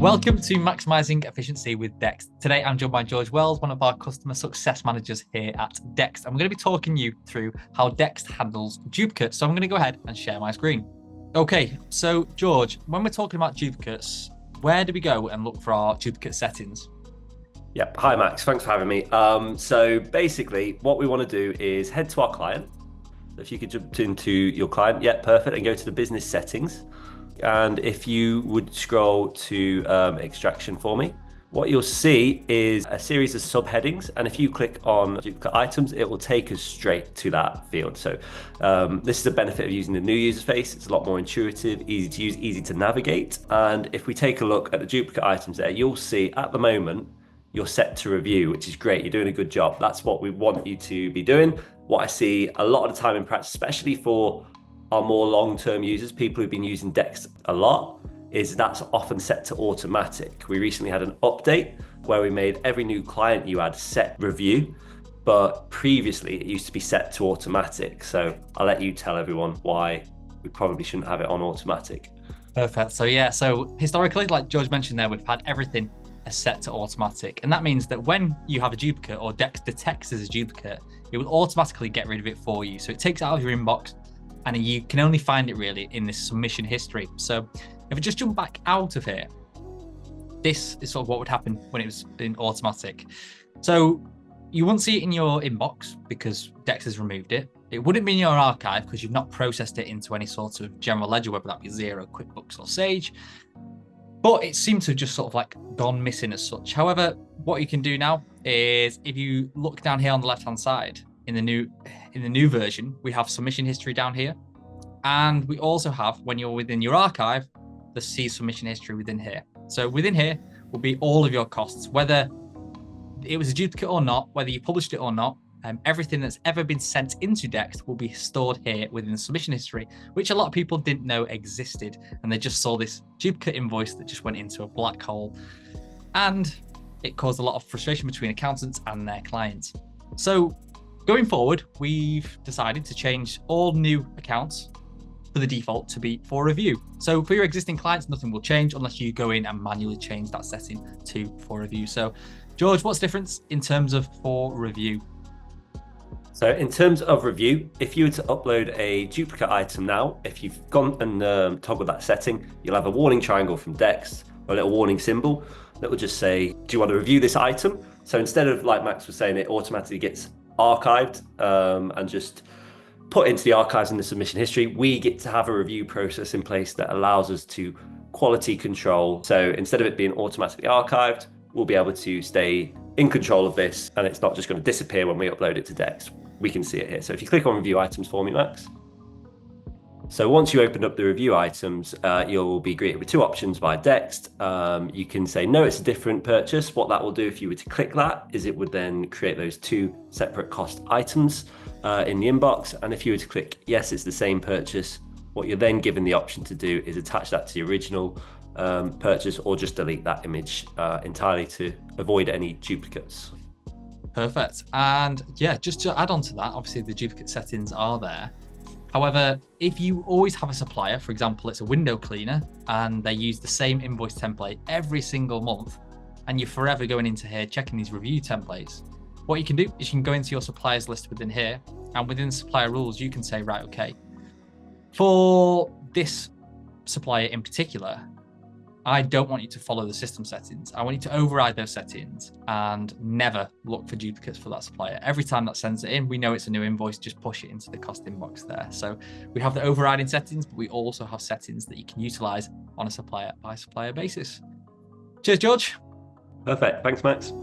Welcome to Maximising Efficiency with Dext. Today, I'm joined by George Wells, one of our customer success managers here at Dext. I'm going to be talking you through how Dext handles duplicates. So I'm going to go ahead and share my screen. Okay, so George, when we're talking about duplicates, where do we go and look for our duplicate settings? Yep. Hi, Max. Thanks for having me. So basically, what we want to do is head to our client. If you could jump into your client, yeah, perfect, and go to the business settings. And if you would scroll to extraction for me, what you'll see is a series of subheadings. And if you click on duplicate items, it will take us straight to that field. So this is a benefit of using the new user face. It's a lot more intuitive, easy to use, easy to navigate. And if we take a look at the duplicate items there, you'll see at the moment, you're set to review, which is great. You're doing a good job. That's what we want you to be doing. What I see a lot of the time in practice, especially for our more long-term users, people who've been using Dext a lot, is that's often set to automatic. We recently had an update where we made every new client you add set review, but previously it used to be set to automatic. So I'll let you tell everyone why we probably shouldn't have it on automatic. Perfect. So historically, like George mentioned there, we've had everything set to automatic. And that means that when you have a duplicate or Dext detects as a duplicate, it will automatically get rid of it for you. So it takes it out of your inbox and you can only find it really in this submission history. So if we just jump back out of here, this is sort of what would happen when it was in automatic. So you won't see it in your inbox because Dext has removed it. It wouldn't be in your archive because you've not processed it into any sort of general ledger, whether that be Xero, QuickBooks or Sage. But it seems to have just sort of like gone missing as such. However, what you can do now is if you look down here on the left-hand side, in the new version, we have submission history down here. And we also have, when you're within your archive, the see submission history within here. So within here will be all of your costs, whether it was a duplicate or not, whether you published it or not. Everything that's ever been sent into Dext will be stored here within the submission history, which a lot of people didn't know existed. And they just saw this duplicate invoice that just went into a black hole. And it caused a lot of frustration between accountants and their clients. So going forward, we've decided to change all new accounts for the default to be for review. So for your existing clients, nothing will change unless you go in and manually change that setting to for review. So George, what's the difference in terms of for review? So in terms of review, if you were to upload a duplicate item now, if you've gone and toggled that setting, you'll have a warning triangle from Dext, or a little warning symbol that will just say, do you want to review this item? So instead of, like Max was saying, it automatically gets archived and just put into the archives in the submission history, we get to have a review process in place that allows us to quality control. So instead of it being automatically archived, we'll be able to stay in control of this, and it's not just going to disappear when we upload it to Dext. We can see it here. So if you click on review items for me, Max. So once you open up the review items, you'll be greeted with two options by Dext. You can say, no, it's a different purchase. What that will do if you were to click that is it would then create those two separate cost items in the inbox. And if you were to click, yes, it's the same purchase, what you're then given the option to do is attach that to the original purchase or just delete that image entirely to avoid any duplicates. Perfect. And yeah, just to add on to that, obviously the duplicate settings are there. However, if you always have a supplier, for example, it's a window cleaner and they use the same invoice template every single month, and you're forever going into here checking these review templates, what you can do is you can go into your suppliers list within here, and within the supplier rules, you can say, right, okay, for this supplier in particular, I don't want you to follow the system settings. I want you to override those settings and never look for duplicates for that supplier. Every time that sends it in, we know it's a new invoice, just push it into the cost inbox there. So we have the overriding settings, but we also have settings that you can utilize on a supplier by supplier basis. Cheers, George. Perfect. Thanks, Max.